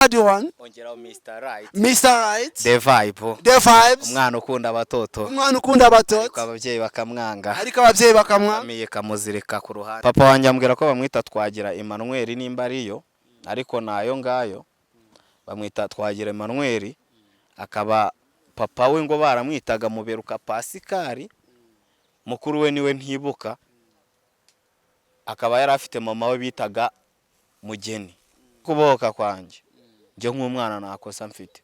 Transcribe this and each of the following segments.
bad one. Ongeraho Mr. Right. Mr. Right. The Vibe. The Vibes. Umwana ukunda abatoto. Umwana ukunda abatoto. Ariko ababyeyi bakamwanga. Ariko ababyeyi bakamwa. Famiye kamuzirika ku ruhande. Papa wanjye ambwira ko bamwita Twagira Emmanuel nimba ariyo, ariko nayo ngayo bamwita Twagira Emmanuel, akaba papa we ngo baramwitaga Muberuka Pascal, mukuru we niwe ntibuka, akaba yari afite mama we bitaga Mugeni. Kuboka kwanjye njye nk'umwana nakosa mfite,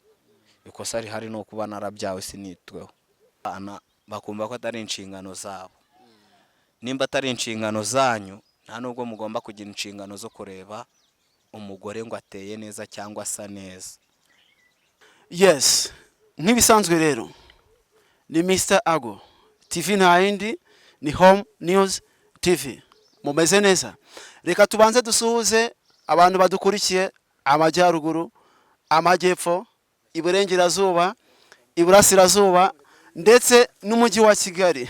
ikosa rihari no kuba narabyawe sinitweho. Ana bakumva ko atari inshingano zabo. Nimba atari inshingano zanyu, nta nubwo mugomba kugira inshingano zo kureba umugore ngo ateye neza cyangwa asa neza. Yes, nk'ibisanzwe rero ni Mr. Ago TV, nta yindi ni Home News TV. Mumeze neza? Reka tubanze dusuhuze abantu badukurikiye amajyaruguru, amajyepfo, iburengerazuba, iburasirazuba ndetse n'umujyi wa Kigali.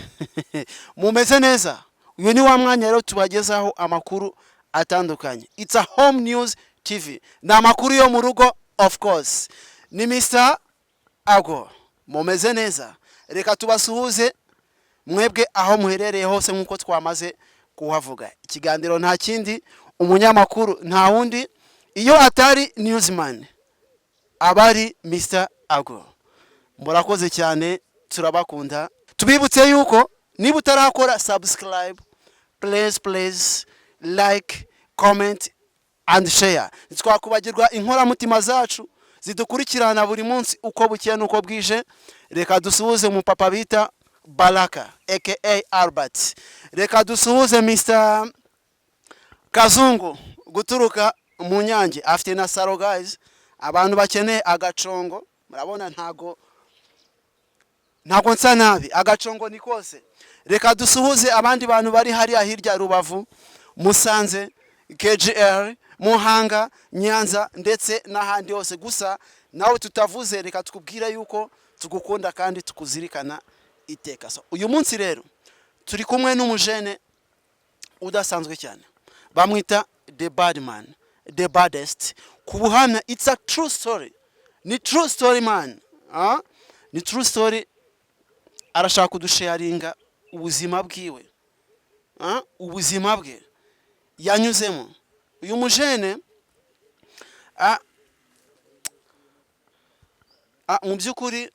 Mumeze neza? Uyu ni wa mwanya rero tubagezaho amakuru atandukanye. It's a Home News TV. Na amakuru yo mu rugo, of course. Ni Mr. Ago. Mumeze neza? Reka tubasuhuze mwebwe aho muherereye hose nkuko twamaze kuhavuga. Ikiganiro nta kindi, umunyamakuru nta wundi, iyo atari newsman abari Mr. Ago. Murakoze cyane, turabakunda. Tubibutse yuko niba utarakora subscribe, please like, comment and share. Twakubagirwa inkoramutima zacu zidukurikirana buri munsi uko bukiye nuko bwije. Reka dusuhuze mu papa bita Baraka aka Albert. Reka dusuhuze Mr. Kazungu guturuka mu Nyange, afite na saro guys. Abantu bakeneye agacongo, murabona ntago nsa nabi, agacongo ni kose. Reka dusuhuze abandi bantu bari hariya hirya Rubavu, Musanze, KGL, Muhanga, Nyanza ndetse n'ahandi hose. Gusa nawe tutavuze, reka tukubwira yuko tugukunda kandi tukuzirikana iteka. So uyu munsi rero turi kumwe n'umujene udasanzwe cyane, bamwita The Bad Man, The Baddest. Kubuhamya, it's a true story. Ni true story man. Ni true story. Arashaka kudusharinga ubuzima bwiwe, ubuzima bwe yanyuzemo. Uyu mujene mu byukuri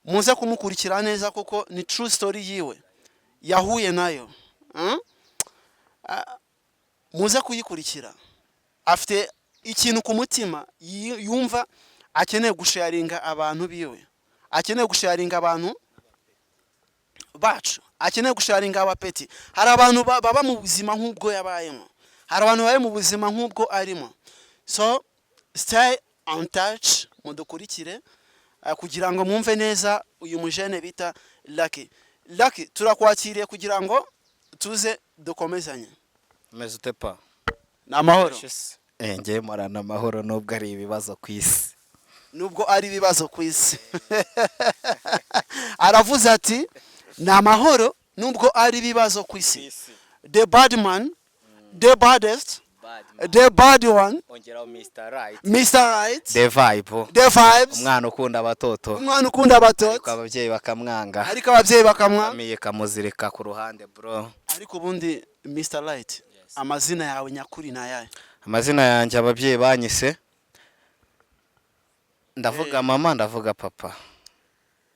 muze kumukurikira neza kuko ni true story yiwe yahuye nayo. Muze kuyikurikira. Afite ikintu ku mutima yumva akeneye gusharinga abantu biwe, akeneye gusharinga abantu bacu, akeneye gusharinga abapeti. Hari abantu baba mu buzima nk'ubwo yabayemo, hari abantu bari mu buzima nk'ubwo arimo. So stay on touch, mudukurikire kugira ngo mwumve neza uyu mujene bita Lucky. Lucky, turakwakiriye kugira ngo tuze dukomezanye. Meze ute pa? Namahoro. Ngiye morana amahoro nubwo ari ibibazo ku isi. Nubwo ari ibibazo ku isi. Aravuze ati namahoro nubwo ari ibibazo ku isi. The Bad Man, The Baddest, The Bad One. Ongeraho Mr. Right. Mr. Right. The Vibe. The Vibes. Umwana ukunda abatoto. Umwana ukunda abatoto. Ariko ababyeyi bakamwanga. Ariko ababyeyi bakamwa. Famiye kamuzirika ku ruhande bro. Ariko ubundi Mr. Right, amazina yawe nyakuri na yaye? Amazina yanjye ababyeyi banyise, ndavuga mama, ndavuga papa.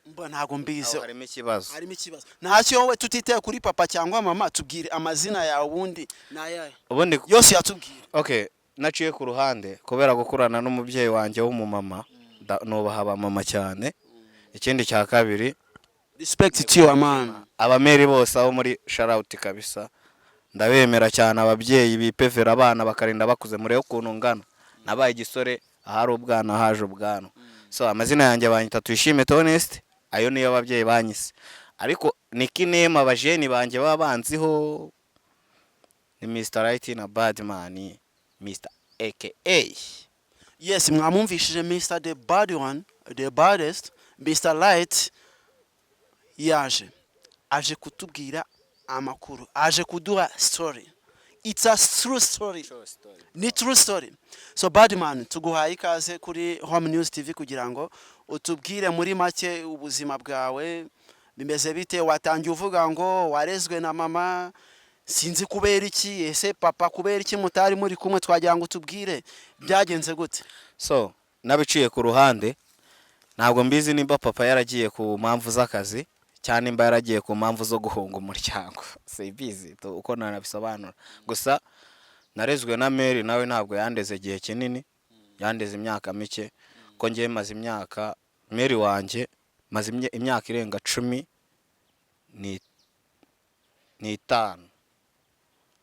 Mba ntago mbize. Harimo ikibazo. Harimo ikibazo. Ntacyo wowe tutiteye kuri papa cyangwa mama, tubwire amazina yawe ubundi na yaye. Ubundi yose yatubwire. Okay, naciye ku ruhande kubera gukurana n'umubyeyi wanjye w'umumama, nubaha abamama cyane. Ikindi cya kabiri, respect to your man. Abameri bose aho muri shout kabisa. Ndabemera cyane ababyeyi bipevera abana bakarinda bakuze muri ukuntu ngana. Nabaye igisore ahari ubwana haje ubwana. So amazina yanjye banyita Twishime Honest, ayo niyo ababyeyi banyise. Ariko nickname abajeni banje baba banziho ni Mr. Right na Bad Man, Mr. aka. Yes, mwamumvishije Mr. The Bad One, The Baddest, Mr. Right aje kutubwira amakuru, aje kuduha story it's a true story. Ni true story. So Badman, tuguhaye ikaze kuri Home News TV kugira ngo utubwire muri make ubuzima bwawe bimeze bite. Watangiye uvuga ngo warezwe na mama, sinzi kubera iki, ese papa kubera iki mutari muri kumwe, twagira ngo tubwire byagenze gute. So nabiciye ku ruhande, ntabwo mbizi nimba papa yaragiye ku mpamvu z'akazi cyane nimba yaragiye ku mpamvu zo guhunga umuryango, simbizi uko nanabisobanura. Gusa narezwe na Mary, nawe ntabwo yandeze igihe kinini, yandeze imyaka mike, ko ngiye maze imyaka, Mary wanjye maze imyaka irenga 15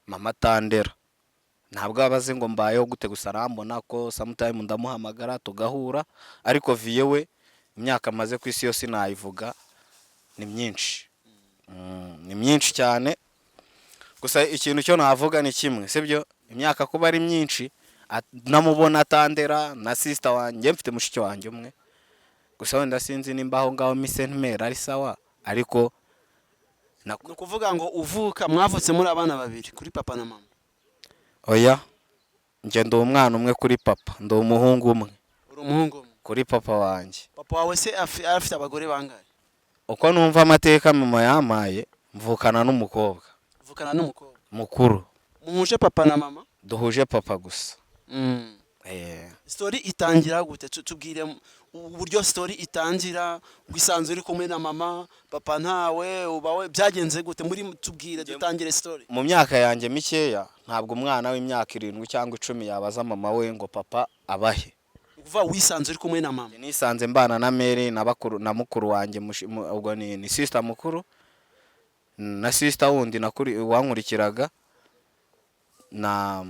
mama tandera. Ntabwo abaze ngo mbayeho gute, gusa arambona ko sometime ndamuhamagara tugahura, ariko viyewe imyaka maze ku isi yose nayivuga ni myinshi. Ni myinshi cyane. Gusa ikintu cyo navuga ni kimwe, sibyo, imyaka kuba ari myinshi, namubona atandera na sister wanjye, mfite mushiki wanjye umwe. Gusa wenda sinzi nimba aho ngaho misentmera ari sawa, ariko kuvuga ngo uvuka mwavutse muri abana babiri kuri papa na mama. Oya, nje ndo umwana umwe kuri papa, ndo umuhungu umwe. Uri umuhungu umwe kuri papa wanjye. Papa wawe se afite abagore bangahe? Uko numva amateka mama yamaye, mvukana n'umukobwa. Mvukana n'umukobwa mukuru. Muhuje papa na mama? Duhuje papa gusa. Story itangira gute? Tubwire uburyo story itangira, gwisanzwe uri kumwe na mama, papa ntawe, ubawe byagenze gute? Muri tubwire dutangire story. Mu myaka yanjye mikeya, ntabwo umwana w'imyaka 7 cyangwa 10 yabaza mama we ngo papa abahe. Kuva wisanzwe uri kumwe na mama? Nisanze mbana na Mary na mukuru wanjye, ubwo ni sister mukuru na sister wundi wankurikiraga, na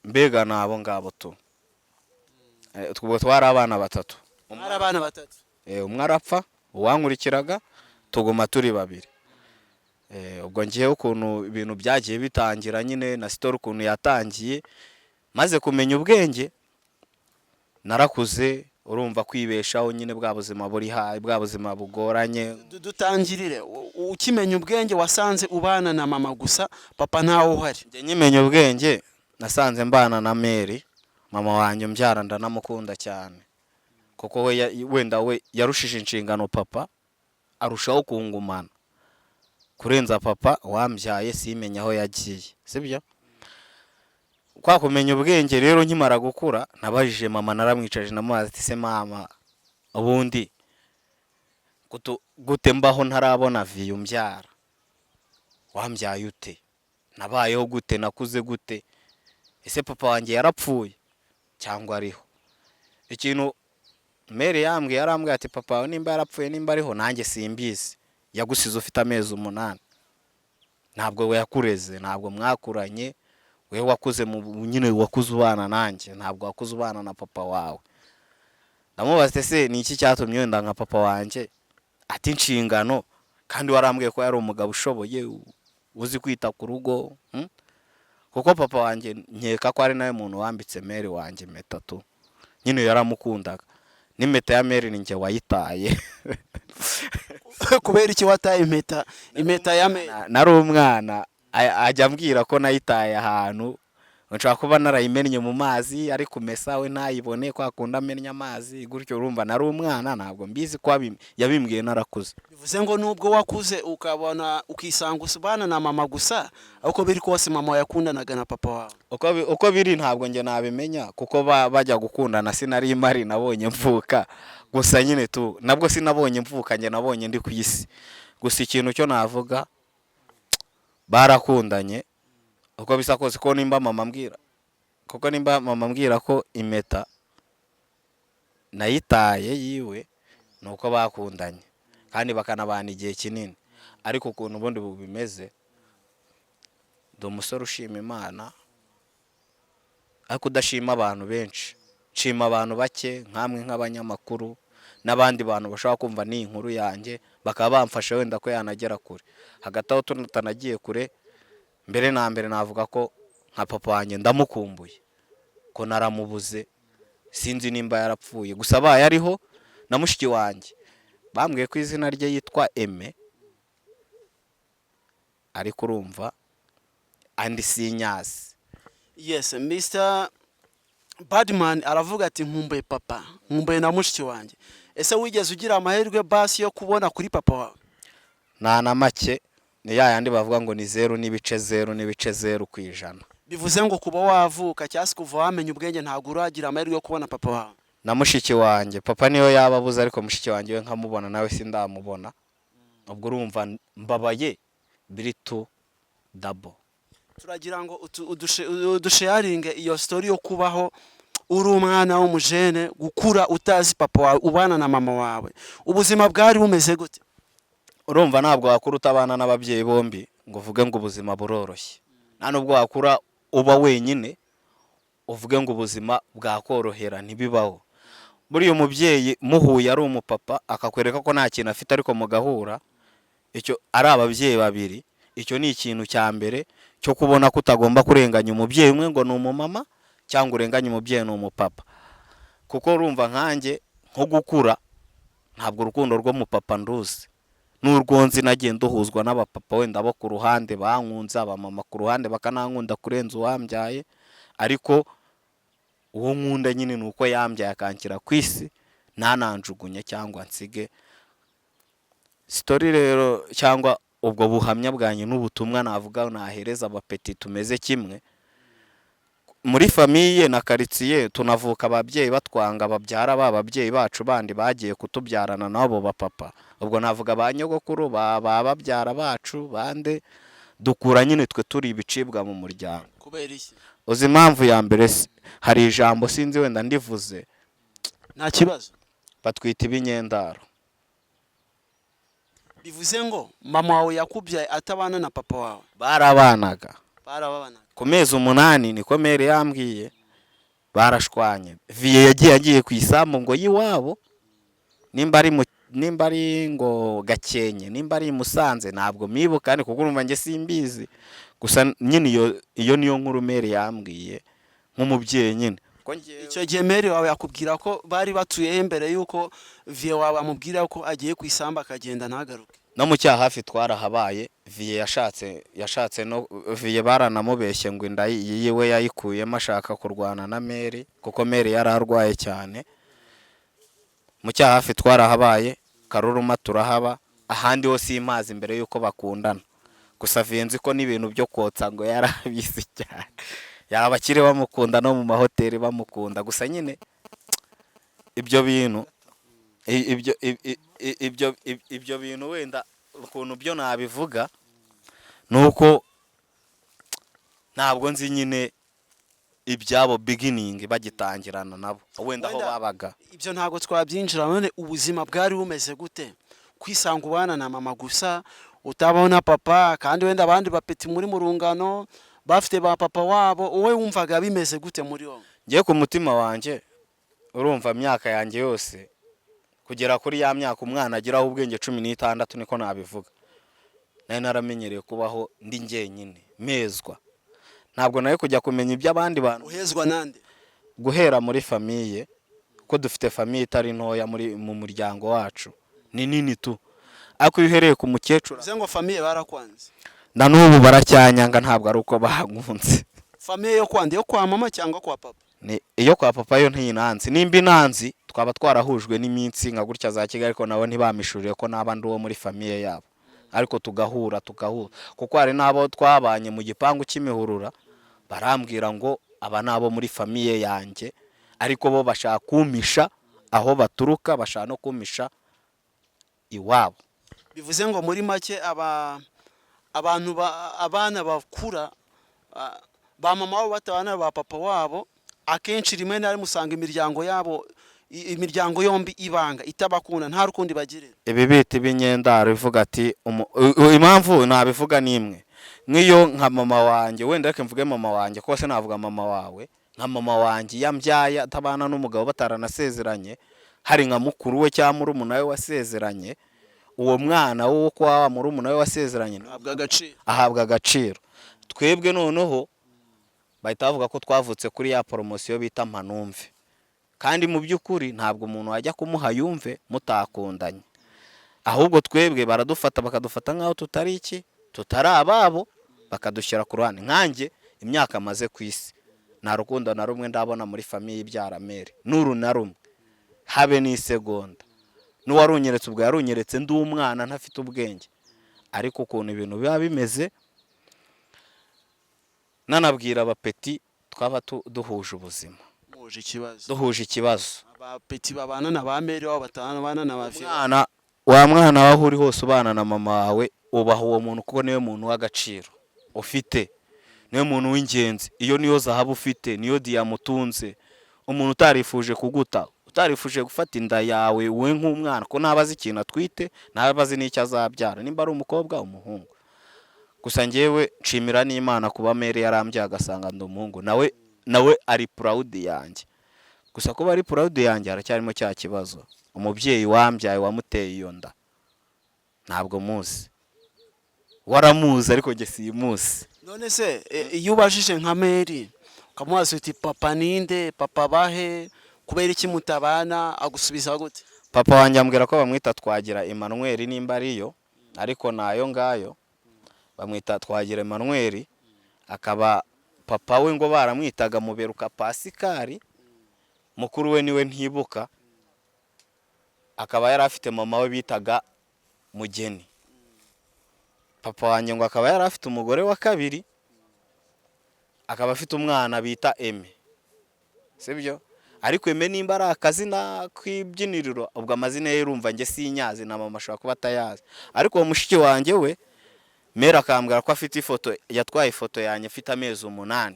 mbega nabo ngabo tu. Twubwo twari abana batatu. Umwe arapfa, uwankurikiraga tuguma turi babiri. Ubwo ngiye ukuntu ibintu byagiye bitangira nyine na story ukuntu yatangiye, maze kumenya ubwenge narakuze, urumva kwibeshaho nyine bwa buzima buri hayi, bwa buzima bugoranye. Dutangirire ukimenya ubwenge wasanze ubana na mama gusa, papa ntawo uhari? Nje nyimenya ubwenge nasanze mbana na Mary, mama wanjye mbyara ndanamukunda cyane, kuko wenda we yarushije inshingano papa, arushaho kungumana kurenza papa wambyaye, simenya aho yagiye, sibyo. Kwa kumenya ubwenge rero nkimara gukura, nabajije mama, naramwicaje namazi ati se mama, ubundi gute mbaho ntarabona viye umbyara, wambyaye ute, nabayeho gute, nakuze gute, ese papa wanjye yarapfuye cyangwa ariho? Ikintu Mary yarambwiye ati papa nimba yarapfuye nimba ariho nanjye simbizi, yagusize ufite amezi 8, ntabwo we yakureze, ntabwo mwakuranye, we wakuze nyine wakuze ubana nanjye, ntabwo wakuze ubana na papa wawe. Ndamubaza se ni iki cyatumye wenda nka papa wanjye ati inshingano, kandi warambwiye ko yari umugabo ushoboye uzi kwita ku rugo. Kuko papa wanjye nkeka ko ari nawe muntu wambitse Mary wanjye impeta tu, nyine yaramukundaga. N'impeta ya Mary ni nje wayitaye. Kubera iki wataye impeta ya Mary? Nari umwana, ajya ambwira ko nayitaye ahantu, nshaka kuba narayimennye mu mazi, ari kumesa we ntayibone, kwa kunda amenya amazi gutyo. Urumva nari umwana, ntabwo mbizi ko yabimbwiye narakuze. Bivuze ngo nubwo wakuze ukabona ukisanga usubana na mama gusa, uko biri kose mama yakundanaga na papa wawe? Uko biri ntabwo nge nabimenya, kuko bajya gukundana sinari mari, nabonye mvuka gusa nyine tu, nabwo sinabonye mvuka, nge nabonye ndi ku isi gusa. Ikintu cyo navuga, barakundanye uko bisa kose, ko nimba mama mbwira ko impeta nayitaye yiwe, nuko bakundanye kandi bakanabana igihe kinini. Ariko ukuntu ubundi bimeze, ndi umusore ushima Imana, ariko udashima abantu benshi, nshima abantu bake nkamwe nk'abanyamakuru n'abandi bantu bashaka kumva ni inkuru yanjye, bakaba bamfasha wenda ko yanagera kure. Hagati aho tunatanagiye kure, mbere na mbere navuga ko nka papa wanjye ndamukumbuye, ko naramubuze, sinzi nimba yarapfuye, gusa abaye ariho. Na mushiki wanjye bambwiye ko izina rye yitwa Aime, ariko urumva andi sinyazi. Yes, Mr. Badman aravuga ati nkumbuye papa, nkumbuye na mushiki wanjye. Ese wigeze ugira amahirwe basi yo kubona kuri papa wawe? Nta na make, ni ya yandi bavuga ngo ni 0.0 ku ijana. Bivuze ngo kuba wavuka cyangwa se kuva wamenya ubwenge ntabwo uragira amahirwe yo kubona papa wawe? Na mushiki wanjye, papa niyo yaba abuze ariko mushiki wanjye we nkamubona, nawe sindamubona. Ubwo urumva mbabaye biri to double. Turagira ngo udusharinge iyo story yo kubaho uri umwana w'umujene, gukura utazi papa wawe, ubana na mama wawe. Ubuzima bwari bumeze gute? Urumva ntabwo wakura utabana n'ababyeyi bombi ngo uvuge ngo ubuzima buroroshye. Nta nubwo wakura uba wenyine uvuge ngo ubuzima bwakorohera, ntibibaho. Buriya umubyeyi muhuye ari umupapa akakwereka ko nta kintu afite ariko mugahura, icyo ari ababyeyi babiri, icyo ni ikintu cya mbere cyo kubona ko utagomba kurenganya umubyeyi umwe ngo ni umumama cyangwa urenganya umubyeyi ni umupapa. Kuko urumva nkanjye nko gukura ntabwo urukundo rwo mupapa nduzi, n'urwonzi nagiye nduhuzwa n'abapapa wenda bo ku ruhande bankunze, abamama ku ruhande bakanankunda kurenza uwambyaye, ariko uwo nkunda nyine ni uko yambyaye akanshyira ku isi ntananjugunye cyangwa nsige. Story rero cyangwa ubwo buhamya bwanyu n'ubutumwa navuga nahereza abapeti tumeze kimwe. Muri famiye na quartier tunavuka ababyeyi batwanga, babyara bababyeyi bacu bandi bagiye kutubyarana nabo bapapa. Ubwo navuga ba nyogokuru babyara bacu bande, dukura nyine twe turi ibicibwa mu muryango. Kubera iki? Uzi impamvu ya mbere, hari ijambo sinzi wenda ndivuze, nta kibazo, batwita ibinyendaro. Bivuze ngo mama wawe yakubyaye atabana na papa wawe? Barabanaga. Barababanaga. Ku mezi 8 niko mere yambwiye barashwanye. Vie yagiye ku isambu ngo yiwabo, nimba ari ngo Gakenke, nimba ari Musanze, ntabwo mibuka kandi kuko urumva nge simbizi. Gusa nyine iyo niyo nkuru mere yambwiye nk'umubyeyi nyine. Icyo gihe mere wawe yakubwira ko bari batuye mbere yuko vie wawe amubwira ko agiye ku isambu akagenda ntagaruke? No mu cyaha hafi twarahabaye. Vie yashatse no vie baranamubeshye ngo inda yiwe yayikuyemo ashaka kurwana na mere kuko mere yararwaye cyane. Mu cyaha hafi twarahabaye, Karuruma turahaba, ahandi hose imazi imbere yuko bakundana. Gusa vie nzi ko n'ibintu byo kotsa ngo yarabisi cyane, yarabakire bamukunda no mu mahoteli bamukunda. Gusa nyine ibyo bintu wenda ukuntu byo nabivuga nuko ntabwo nzi nyine ibyabo beginning bagitangirana nabo wenda aho babaga. Ibyo ntabwo twabyinjira. None ubuzima bwari bumeze gute kwisanga ubana na mama gusa utabona papa, kandi wenda abandi bapeti muri mu rungano bafite ba papa wabo, wowe wumvaga bimeze gute muri wowe? Ngiye ku mutima wanjye, urumva myaka yanjye yose kugera kuri ya myaka umwana agiraho ubwenge 16 niko nabivuga, nari naramenyereye kubaho ndi njyenyine mezwa. Ntabwo nawe kujya kumenya iby'abandi bantu. Uhezwa nande? Guhera muri famiye, ko dufite famiye itari ntoya mu muryango wacu, ni nini tu. Ako uhereye ku mukecuru, uze ngo famiye barakwanze? Na n'ubu baracyanyanga, ntabwo ari uko bahagunze. Famiye yo kwande, yo kwa mama cyangwa kwa papa? Ni iyo kwa papa yo ntiyinanzi, nimba inanzi twaba twarahujwe n'iminsi nka gutya za Kigali, ariko nabo ntibamishuriye ko nabandi uwo muri famiye yabo, ariko tugahura kuko hari nabo twabanye mu gipangu cy'imihurura, barambwira ngo aba nabo muri famiye yanjye, ariko bo bashaka kumisha aho baturuka, bashaka no kumisha iwabo. Bivuze ngo muri make abana bakura ba mama wabo batabana ba papa wabo, akenshi rimwe na rimwe usanga imiryango yombi ibanga itabakunda, nta rukundi bagirira. Ibi bita ibinyendaro bivuga ati impamvu nabivuga nimwe nk'iyo nka mama wanjye, wenda reka mvuge mama wanjye kose navuga mama wawe, nka mama wanjye yambyaye atabana n'umugabo bataranasezeranye, hari nka mukuru we cyangwa murumuna we wasezeranye, uwo mwana wo kwa murumuna we wasezeranye ahabwa agaciro. Twebwe noneho bahita bavuga ko twavutse kuri ya poromosiyo bita mpanumve, kandi mu by'ukuri ntabwo umuntu wajya kumuha yumve mutakundanye, ahubwo twebwe baradufata bakadufata nk'aho tutari ababo, bakadushyira ku ruhande. Nkanjye imyaka maze ku isi nta rukundo na rumwe ndabona muri famiye ibyara Mary n'uru na rumwe habe n'isegonda. N'uwarunyeretse ubwo yarunyeretse ndi umwana ntafite ubwenge, ariko ukuntu ibintu biba bimeze nanabwira abapeti twaba duhuje ubuzima, duhuje ikibazo. Abapeti babana na ba Mary wabo batabana na ba Fiona. Wa mwana waho uri hose ubana na mama wawe ubaha uwo muntu kuko niwe muntu w'agaciro ufite, niwe muntu w'ingenzi. Iyo niyo zahabu ufite, niyo diyamutunze. Umuntu utarifuje kuguta, utarifuje gufata inda yawe we nk'umwana, ko ntabazi ikintu atwite, ntabazi n'icyo azabyara, nimba ari umukobwa umuhungu. Gusa ngewe nshimira n'Imana kuba Mary yarambyaye agasanga ndi umuhungu, nawe ari proud yanjye. Gusa kuba ari proud yanjye haracyarimo cya kibazo, umubyeyi wambyaye wamuteye iyo nda ntabwo muzi, waramuzi ariko nge simuzi. None se iyo ubajije nka Mary ukamubaza uti papa ninde, papa bahe, kubera iki mutabana, agusubiza gute? Papa wanjye ambwira ko bamwita Twagira Emmanuel nimba ariyo, ariko nayo ngayo bamwita Twagira Emmanuel. Akaba papa we ngo baramwitaga Muberuka Pasikari, mukuru we niwe ntibuka. Akaba yari afite mama we bitaga Mugeni. Papa wanjye ngo akaba yari afite umugore wa kabiri, akaba afite umwana bita Eme, sibyo? Ariko Eme nimba ari akazina k'ibyiniriro, ubwo amazina ye urumva nge sinyazi na mama ashobora kuba atayazi. Ariko uwo mushiki wanjye we Mary akambwira ko afite ifoto, yatwaye ifoto yanjye mfite amezi 8,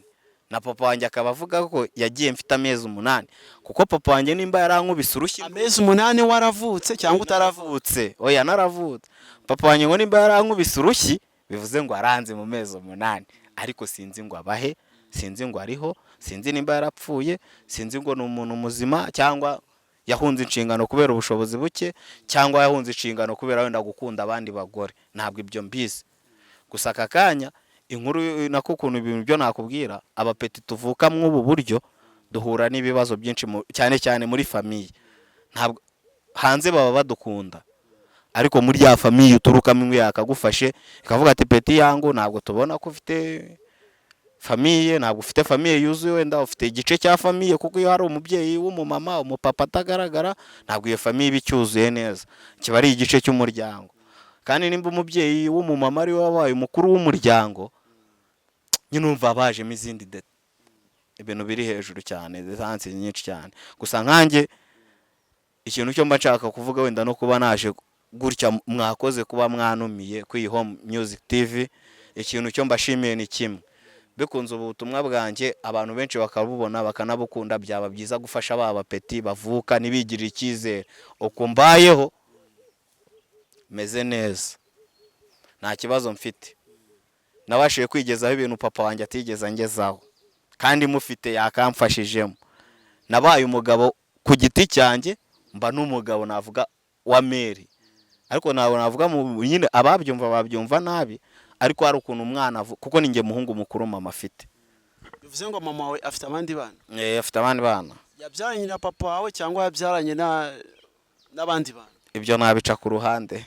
na papa wanjye akaba avuga ko yagiye mfite amezi 8, kuko papa wanjye nimba yarankubise urushyi. Amezi 8 waravutse cyangwa utaravutse? Oya naravutse. Papa wanjye ngo nimba yarankubise urushyi bivuze ngo aranze mu mezi 8, ariko sinzi ngo abahe, sinzi ngo ariho, sinzi nimba yarapfuye, sinzi ngo ni umuntu muzima cyangwa yahunze inshingano kubera ubushobozi buke, cyangwa yahunze inshingano kubera wenda gukunda abandi bagore. Ntabwo ibyo mbizi. Gusa aka kanya inkuru nako kuntu ibintu byo nakubwira, abapeti tuvuka mw'ubu buryo duhura n'ibibazo byinshi cyane cyane muri famiye. Ntabwo hanze baba badukunda, ariko muri ya famiye uturukamo imwe yakagufashe ikavuga ati peti yangu ntabwo tubona ko ufite famiye, ntabwo ufite famiye yuzuye, wenda ufite igice cya famiye, kuko iyo hari umubyeyi w'umumama umupapa atagaragara ntabwo iyo famiye iba icyuzuye neza, kiba ari igice cy'umuryango. Kandi nimba umubyeyi w'umumama ari we wabaye umukuru w'umuryango, nyine umva bajemo izindi ibintu biri hejuru cyane, desansi nyinshi cyane. Gusa nkanjye ikintu cyo mba nshaka kuvuga wenda no kuba naje gutya mwakoze kuba mwanumiye kuri Home Music TV, ikintu cyo mbashimiye ni kimwe, bikunze ubutumwa bwanjye abantu benshi bakabubona bakanabukunda, byaba byiza gufasha aba peti bavuka nibigirira icyizere. Uko mbayeho meze neza, nta kibazo mfite, nabashije kwigezaho ibintu papa wanjye atigeze angezaho, kandi mufite yakamfashijemo. Nabaye umugabo ku giti cyanjye, mba n'umugabo navuga wa Mary, ariko navuga nyine ababyumva babyumva nabi, ariko hari ukuntu umwana kuko ninjye muhungu mukuru mama afite. Bivuze ngo mama wawe afite abandi bana? Afite abandi bana. Yabyaranye na papa wawe cyangwa yabyaranye n'abandi bana? Ibyo nabica ku ruhande.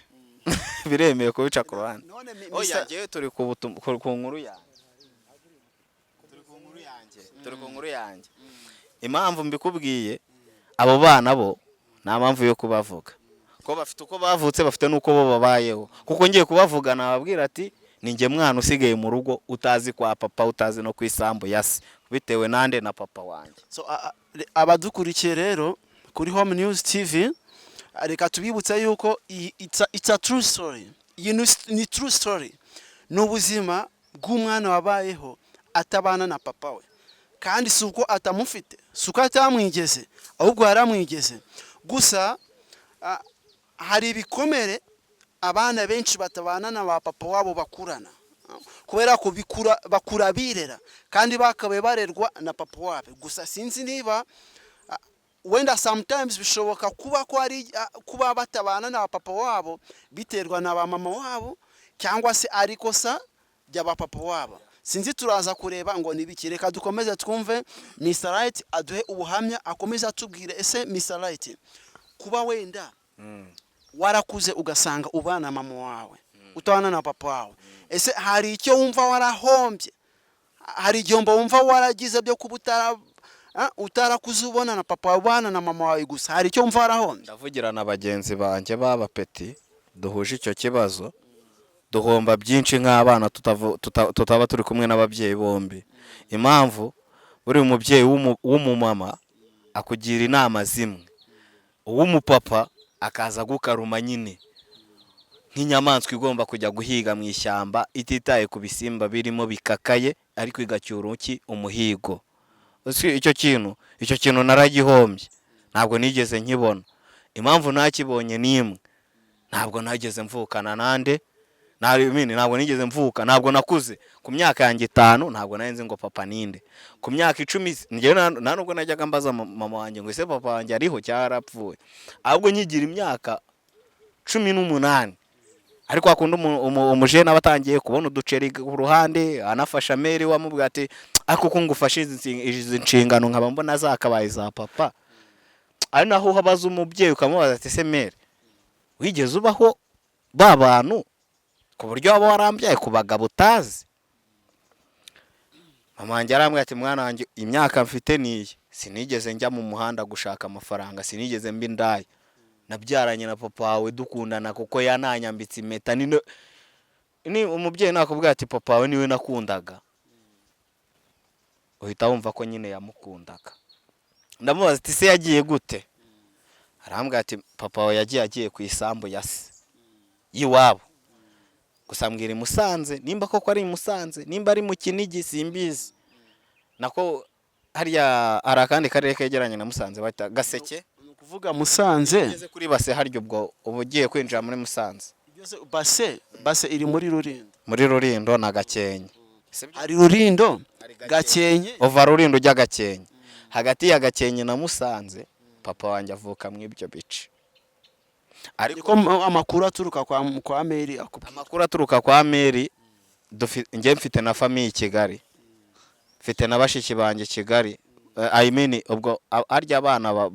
Biremeye kubica ku ruhande. Oya ngewe turi ku nkuru yanjye. Turi ku nkuru yanjye. Impamvu mbikubwiye, abo bana bo nta mpamvu yo kubavuga, ko bafite uko bavutse, bafite nuko bo babayeho. Kuko ngiye kubavuga nababwira ati ninjye mwana usigaye mu rugo utazi kwa papa, utazi no kwisambu yase, bitewe nande na papa wanjye. So abadukurikiye rero kuri Home News TV, reka tubibutse yuko it's a true story. Ni true story. N'ubuzima bw'umwana wabayeho atabana na papa we, kandi suko atamufite, suko atamwigeze, ahubwo yaramwigeze. Gusa hari ibikomere abana benshi batabana na ba papa wabo bakurana, kubera ko bakura birera kandi bakabaye barerwa na papa wabo. Gusa sinzi niba wenda sometimes bishoboka kuba batabana na papa wabo biterwa na ba mama wabo, cyangwa se ariko sa bya ba papa wabo. Sinzi turaza kureba ngo nibiki. Reka dukomeze twumve Mr. Right aduhe ubuhamya, akomeza atubwire ese Mr. Right kuba wenda warakuze ugasanga ubana mama wawe, utabana na papa wawe, ese hari icyo wumva warahombye? Hari igihombo wumva waragize byo kuba utarakuze ubona na papa wawe ubana na mama wawe gusa? Hari icyo wumva warahombye? ndavugira na bagenzi banjye b'abapeti duhuje icyo kibazo, duhomba byinshi nk'abana tutaba turi kumwe n'ababyeyi bombi. Impamvu buri mubyeyi w'umumama akugira inama zimwe, uw'umupapa akaza gukaruma nyine nk'inyamaswa igomba kujya guhiga mu ishyamba ititaye ku bisimba birimo bikakaye, ariko igacyura umuhigo. Icyo kintu naragihombye, ntabwo nigeze nkibona. Impamvu nakibonye ni imwe, ntabwo nageze mvukana nande, ntabwo nigeze mvuka, ntabwo nakuze. Ku myaka yanjye 5 ntabwo nari nzi ngo papa ninde. Ku myaka 10 njyewe nta nubwo najyaga mbaza mama wanjye ngo ese papa wanjye ariho cyarapfuye, ahubwo nyigira imyaka 18 ariko akunda umujene abatangiye kubona uduceri ku ruhande, anafasha Mary wamubwira ati ariko ko ngufashe izi nshingano nkaba mbona zakabaye za papa. Ari naho habaza umubyeyi ukamubaza ati ese Mary wigeze ubaho babantu ku buryo waba warambyaye ku bagabo utazi? Mama wanjye arambwira ati mwana wanjye imyaka mfite niyi, sinigeze njya mu muhanda gushaka amafaranga, sinigeze mbi ndaye, nabyaranye na papa wawe dukundana kuko yananyambitse impeta. Ni umubyeyi nakubwira ati papa wawe niwe nakundaga, uhita wumva ko nyine yamukundaga. Ndamubaza ati se yagiye gute? Arambwira ati papa wawe yagiye ku isambu ya se yiwabo, gusa mbwira Musanze, nimba koko ari Musanze, nimba ari mu Kinigi simbizi. Nako hariya arakandi karere kegeranye na Musanze bita Gaseke. Kuvuga Musanze ugeze kuri base haryo ubwo ubugiye kwinjira muri Musanze. Base iri muri Rurindo na Gakenke. Ari Rurindo Gakenke, ova Rurindo ujya Gakenke. Hagati ya Gakenke na Musanze papa wanjye avuka mu ibyo bice. Ariko amakuru aturuka kwa Mary akubwira. Amakuru aturuka kwa Mary, njye mfite na famille i Kigali, mfite na bashiki banjye Kigali. Ubwo arya abana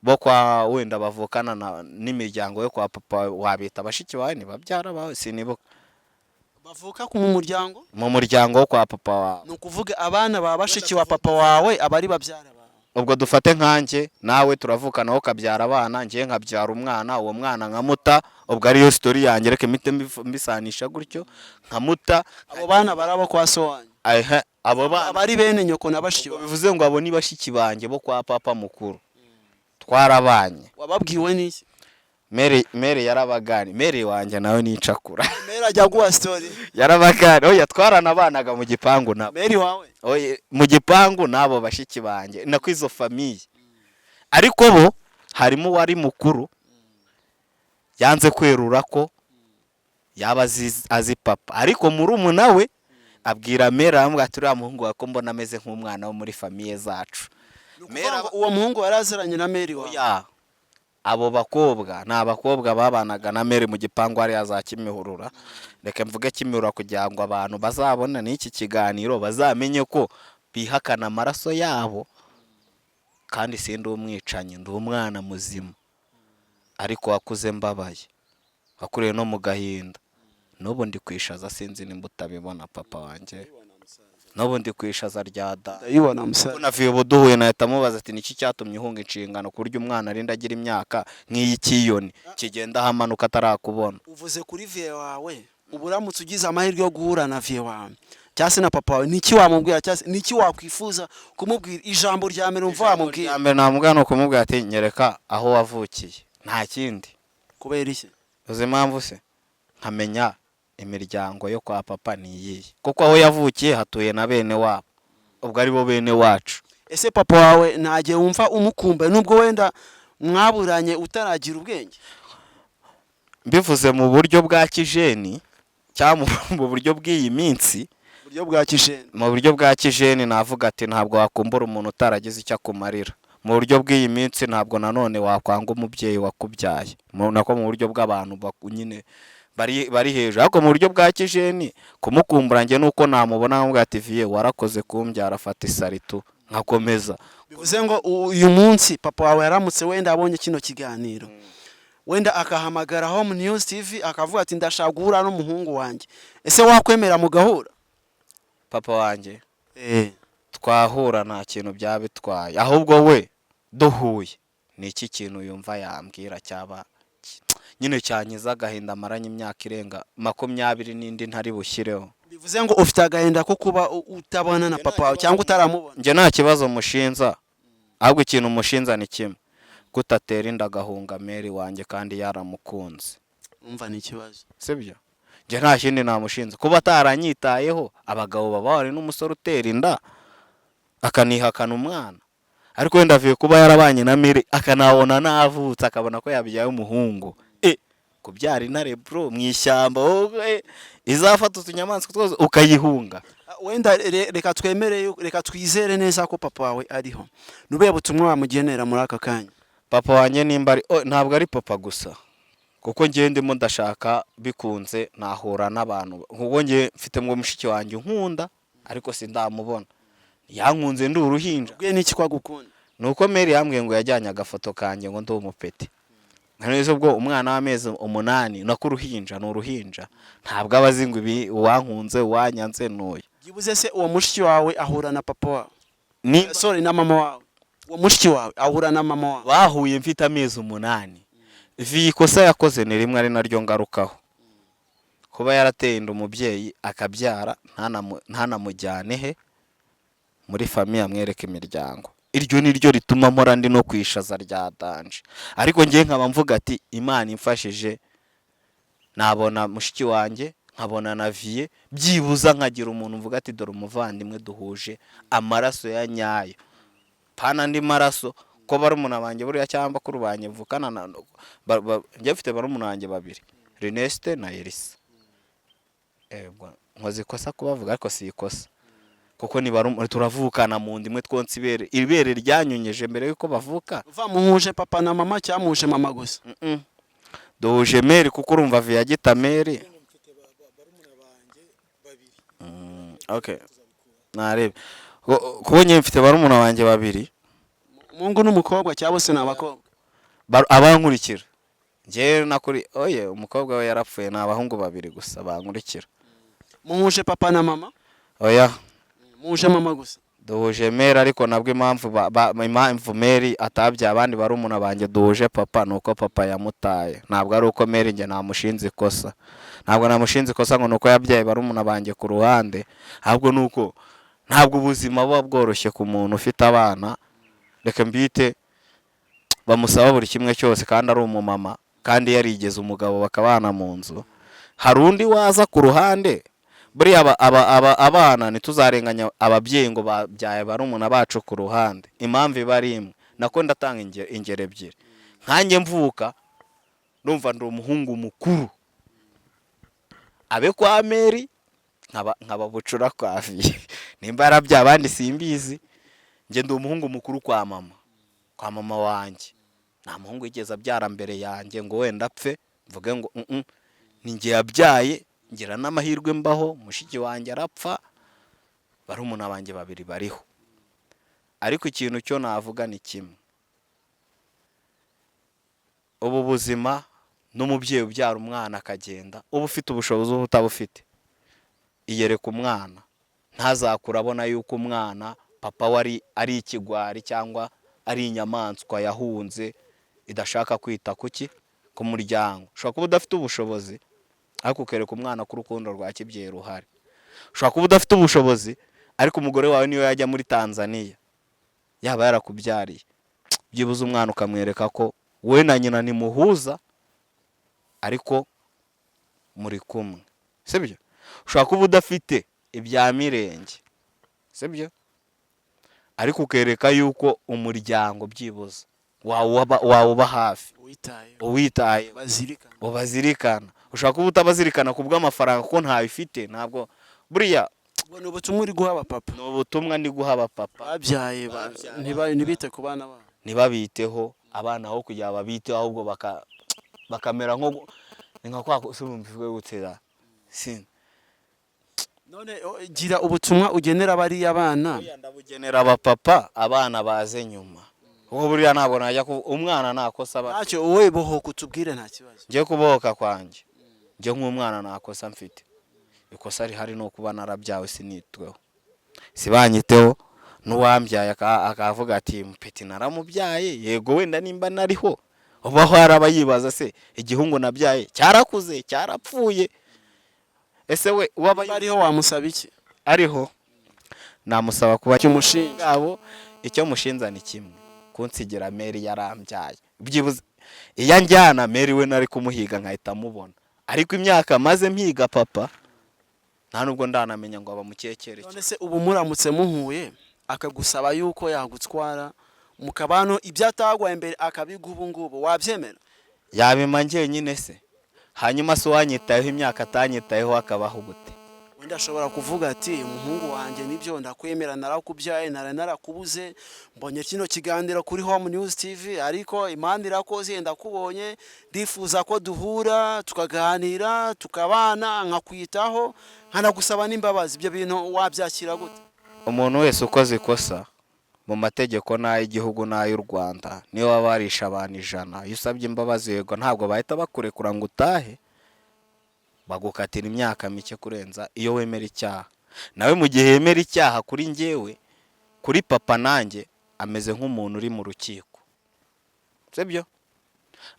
bo kwa wenda bavukana n'imiryango yo kwa papa wabita bashiki bawe nibabyara bawe sinibuka. Bavuka mu muryango wo kwa papa wawe. Ni ukuvuga abana ba bashiki wa papa wawe abari babyara bawe. Ubwo dufate nkanjye nawe turavukana ho kabyara abana, ngiye nkabyara umwana, uwo mwana nkamuta. Ubwo ariyo story yanjye, reke mite mbisanisha gutyo nkamuta. Abo bana barabo kwa so wanjye. Abo bana abari bene nyoko na bashiki bawe. Bivuze ngo abo ni bashiki banjye bo kwa papa mukuru. Twarabanye. Wababwiwe n'iki? Mary yarabagani. Mary wanjye nawe nicakura. Mary ajya guha story. Yarabagani. Oya twaranabanaga mu gipangu nabo. Mary wawe? Oya mu gipangu nabo bashiki banjye nako izo famille. Ariko bo harimo wari mukuru yanze kwerura ko yaba azi papa, ariko murumuna we abwira Mary amubwira ati uriya muhungu wako mbona ameze nk'umwana wo muri famille zacu. Uwo muhungu yaraziranye na Mary wawe? Oya, abo bakobwa ni abakobwa babanaga na Mary mu gipangu hariya za Kimihurura. Reka mvuge Kimihurura kugira ngo abantu bazabona n'iki kiganiro bazamenye ko bihakana amaraso yabo, kandi sindi umwicanyi, ndi umwana muzima ariko wakuze mbabaye, wakuriye no mu gahinda. N'ubu ndi kwishaza, sinzi nimba utabibona papa wanjye, n'ubu ndi kwishaza rya da. Ndayibona musaza. Navuye ubuduhuye nahita mubaza ati niki cyatumye uhunga inshingano ku buryo umwana arinda agira imyaka nk'iyi kiyoni kigenda hamanuka atarakubona. Uvuze kuri vie wawe, uburamutse ugize amahirwe yo guhura na vie wawe cyase na papa wawe, niki wamubwira cyase niki wakwifuza kumubwira? Ijambo rya mbere umva wamubwira? Ijambo namubwira no kumubwira ati nyereka aho wavukiye, nta kindi. Kubera iki? Uzi impamvu se? Nkamenya imiryango yo kwa papa ni iyihe, kuko aho yavukiye hatuye na bene wabo, ubwo ari bo bene wacu. Ese papa wawe ntagiye wumva umukumbuye nubwo wenda mwaburanye utaragira ubwenge? Mbivuze mu buryo bwa kijeni cyangwa mu buryo bw'iyi minsi, mu buryo bwa kijeni navuga ati ntabwo wakumbura umuntu utaragize icyo akumarira. Mu buryo bw'iyi minsi ntabwo nanone wakwanga umubyeyi wakubyaye, nako mu buryo bw'abantu nyine bari hejuru. Ariko mu buryo bwa kijeni kumukumbura njye nuko namubona nkamubwira ati vie warakoze kumbyara, afata isaritu nkakomeza. Bivuze ngo uyu munsi papa wawe yaramutse wenda abonye kino kiganiro, wenda akahamagara Home News TV akavuga ati ndashaka guhura n'umuhungu wanjye, ese wakwemera mugahura? papa wanjye twahura nta kintu byaba bitwaye, ahubwo we duhuye ni iki kintu yumva yambwira cyaba nyine cyanyiza agahinda amaranye imyaka irenga 20 n'indi ntari bushyireho. bivuze ngo ufite agahinda ko kuba utabana na papa wawe cyangwa utaramubona? Njye nta kibazo mushinza, ahubwo ikintu mushinza ni kimwe, kutatera inda agahunga Mary wanjye kandi yaramukunze. Umva ni ikibazo, sibyo? Njye nta kindi namushinza, kuba ataranyitayeho. Abagabo baba bari n'umusore utera inda akanihakana umwana, ariko wenda avuye kuba yarabanye na Mary akanabona navutse akabona ko yabyaye umuhungu. Kubyara intare bro mu ishyamba wowe izafata utunyamaswa twose ukayihunga. Wenda reka twizere neza ko papa wawe ariho. Nubuye butumwa wamugenera muri aka kanya? Papa wanjye nimba ari ntabwo ari papa gusa, kuko ngiye ndimo ndashaka bikunze nahura n'abantu, kuko ngiye mfite ngo mushiki wanjye nkunda ariko sindamubona. Yankunze ndi uruhinja. Ubwiye n'iki kwa gukunda? Nuko Mary yambwiye ngo yajyanye agafoto kanjye ngo ndi umupeti. Nkaneze ubwo umwana w'amezi 8 nakuruhinja n'uruhinja, ntabwo abazi ngo ibi wankunze wanyanze nuye. Gibuze se uwo mushiki wawe ahura na papa wawe? Sorry, na mama wawe. Uwo mushiki wawe ahura na mama wawe? Bahuye mfite amezi 8. Ikosa yakoze ni rimwe ari naryo ngarukaho, kuba yarateye inda umubyeyi akabyara ntanamujyane he muri famiye amwereka imiryango. Iryo niryo rituma mpora ndi no kwishaza rya danje. Ariko ngiye nkaba mvuga ati Imana imfashije nabona mushiki wanjye nkabona na vie, byibuza nkagira umuntu mvuga ati dore umuvandimwe duhuje amaraso ya nyayo, pana ndi maraso ko barumuna banjye buriya cyangwa kuri banye mvukana na njye mfite barumuna banjye babiri, Reneste na Elisa. Nkoze ikosa kubavuga ariko si ikosa, kuko ni turavukana mu ndimwe twonse ibere ryanyunyeje mbere yuko bavuka. Uva muhuje papa na mama cyangwa muhuje mama gusa? Duhuje Mary kuko urumva vya gita Mary. Okay, narebe kuko nye mfite barumuna banjye babiri, umuhungu n'umukobwa cyangwa se n'abakobwa abankurikira. Nje nakuri umukobwa we yarapfuye, n'abahungu babiri gusa bankurikira. Muhuje papa na mama? Oya, muhuje mama gusa. Duhuje Mary, ariko nabwo impamvu Mary atabya abandi barumuna banjye duhuje papa nuko papa yamutaye. Ntabwo ari uko Mary nge namushinze ikosa, ntabwo namushinze ikosa ngo nuko yabyaye barumuna banjye ku ruhande, ahubwo nuko ntabwo ubuzima buba bworoshye ku muntu ufite abana. Reka mbite bamusaba buri kimwe cyose kandi ari umumama kandi yarigeze umugabo bakabana mu nzu. Hari undi waza ku ruhande, buriya abana ntituzarenganya ababyeyi ngo babyaye barumuna bacu ku ruhande. Impamvu iba ari imwe, nako ndatanga ingero ebyiri. Nkanjye mvuka numva ndi umuhungu mukuru, abe kwa Mary nkaba bucura kwa vie. Nimba yarabya abandi simbizi, nge ndi umuhungu mukuru kwa mama wanjye. Nta muhungu yigeze abyara mbere yanjye ngo wenda apfe mvuge ngo ni nge yabyaye. Ngira n'amahirwe mbaho, mushiki wanjye arapfa, barumuna banjye babiri bariho. Ariko ikintu cyo navuga ni kimwe, ubu buzima n'umubyeyi ubyara umwana akagenda, uba ufite ubushobozi uba utabufite, iyereka umwana ntazakura abona yuko umwana papa wari ari ikigwari cyangwa ari inyamaswa yahunze idashaka kwita ku muryango. Ushobora kuba udafite ubushobozi ariko ukereka umwana ko urukundo rwa kibyeyi ruhari. Ushobora kuba udafite ubushobozi ariko umugore wawe niyo yajya muri Tanzania yaba yarakubyariye, byibuze umwana ukamwereka ko we na nyina ni muhuza ariko muri kumwe, sibyo? Ushobora kuba udafite ibya mirenge, sibyo, ariko ukereka yuko umuryango byibuze wawuba hafi, uwitaye ubazirikana. Ushobora kuba utabazirikana ku bw'amafaranga kuko ntabifite, ntabwo buriya ni ubutumwa uri guha abapapa. Ni ubutumwa ndi guha abapapa babyaye ntibite ku bana babo, ntibabiteho abana aho kugira babiteho, ahubwo bakamera nka kwa usumvizwe gutera sin. None gira ubutumwa ugenera bari abana. Ndabugenera abapapa, abana baze nyuma. uwo buriya ntabwo najya umwana nakosa ntacyo wowe bohoka utubwire nta kibazo. ngiye kubohoka kwanjye njye nk'umwana nakosa mfite ikosa rihari no kuba narabyawe sinitweho sibanyiteho n'uwambyaye akavuga ati mpeti naramubyaye yego wenda nimba nariho ubaho haraba yibaza se igihungu nabyaye cyarakuze cyarapfuye ese we waba ariho wamusaba iki? ariho namusaba kuba cy'umushinga icyo mushinza ni kimwe kunsigira Mary yarambyaye byibuze iya njyana Mary we nari kumuhiga nkahita mubona ariko imyaka maze mpiga papa nta nubwo ndanamenya ngo abamukekere. None se ubu muramutse muhuye akagusaba yuko yagutwara mukabano ibyatagwa imbere akabiguha ubu ngubu wabyemera? Yabima njye nyine se hanyuma se wanyitayeho imyaka atanyitayeho akabaho gute? Wenda ashobora kuvuga ati umuhungu wanjye nibyo ndakwemera narakubyaye narakubuze mbonye kino kiganiro kuri Home News TV ariko Imana irakoze ndakubonye ndifuza ko duhura tukaganira tukabana nkakwitaho nkanagusaba n'imbabazi. Ibyo bintu wabyakira gute? Umuntu wese ukoze ikosa mu mategeko n'ay'igihugu n'ay'u Rwanda niyo wabarisha abantu 100 iyo usabye imbabazi yego ntabwo bahita bakurekura ngo utahe bagukatira imyaka mike kurenza iyo wemera icyaha. Nawe mu gihe yemera icyaha kuri njyewe kuri papa nanjye ameze nk'umuntu uri mu rukiko sibyo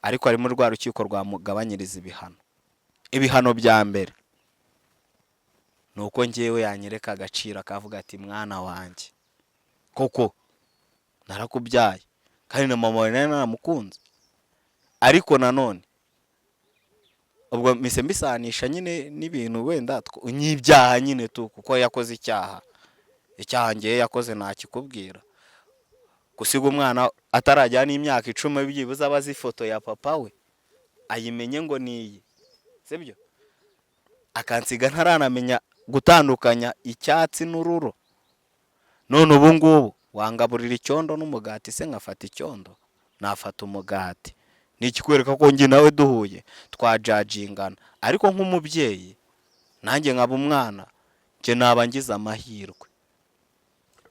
ariko ari muri rwa rukiko rwamugabanyiriza ibihano bya mbere nuko njyewe yanyereka agaciro akavuga ati mwana wanjye koko narakubyaye kandi na mama wawe naramukunze ariko nanone ubwo mise mbisanisha nyine n'ibintu wenda nyibyaha nyine tu kuko yakoze icyaha ngiye yakoze ntakikubwira gusiga umwana atarajya n'imyaka 10 byibuze abazi ifoto ya papa we ayimenye ngo niyi sibyo akansiga ntaranamenya gutandukanya icyatsi n'ururo none ubu ngubu wangaburira icyondo n'umugati se nkafata icyondo nafata umugati nikikwereka ko ngi nawe duhuye twajajingana ariko nk'umubyeyi nanjye nkaba umwana nje naba ngize amahirwe.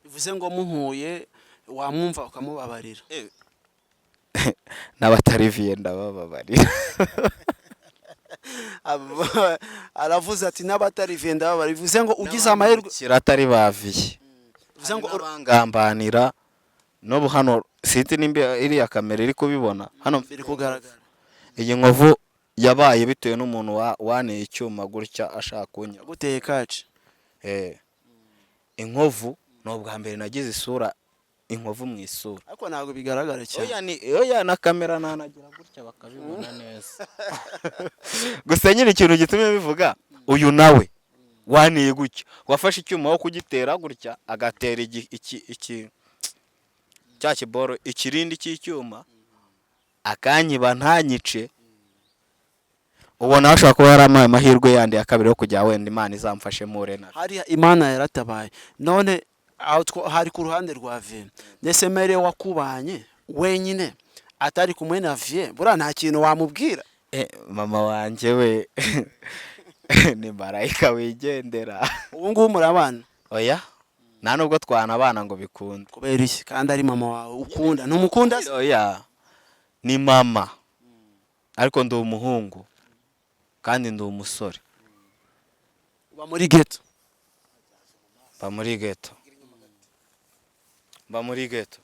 Bivuze ngo muhuye wamwumva ukamubabarira n'abatariviye ndababarira aravuze ati n'abatariviye ndababarira. Bivuze ngo ugize amahirwe kiratari baviye bivuze ngo urangambanira no hano siti nimbe iri ya kamera iri kubibona hano biri kugaragara iyi nkovu yabaye bitewe n'umuntu waneye icyuma gutya ashaka kunya guteye kaci inkovu no bwa mbere nagize isura inkovu mu isura ariko ntago bigaragara cyane oya na kamera nanagira gutya bakabibona neza gusa nyine ikintu gitumye bivuga uyu nawe waneye gutya wafashe icyuma wo kugitera gutya agatera iki cya kiboro ikirindi cy'icyuma akanyiba ntanyice ubona ashaka kuba yaramaye amahirwe yandi ya kabiri yo kujya wenda Imana izamfashe mure na hari Imana yaratabaye. None hari ku ruhande rwa Vie ndetse mere wakubanye wenyine atari kumwe na Vie bura nta kintu wamubwira? Mama wanje we ni marayika wigendera ubu ngubu murabana? Oya nta nubwo twanabana ngo bikunde. Kubera iki kandi ari mama wawe ukunda n'umukunda? Oya ni mama ariko ndi umuhungu kandi ndi umusore. Ba muri ghetto? Ba muri ghetto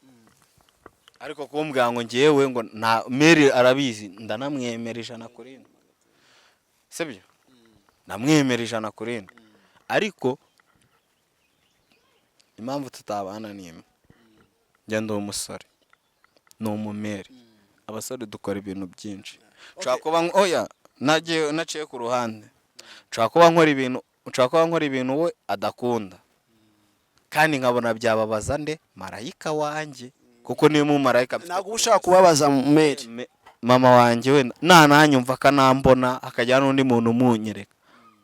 ariko kumbwira ngo ngiyewe ngo nta Mary arabizi ndanamwemera 100%. Sibyo namwemera 100% ariko impamvu tutabana nimwe njye ndi umusore ni umumere abasore dukora ibintu byinshi nshaka kuba oya naciye ku ruhande nshaka kuba nkora ibintu we adakunda kandi nkabona byababaza nde marayika wanjye kuko niyo mu marayika ntago ushaka kubabaza Mary. Mama wanjye we nananyumva kanambona akajya n'undi muntu umunyereka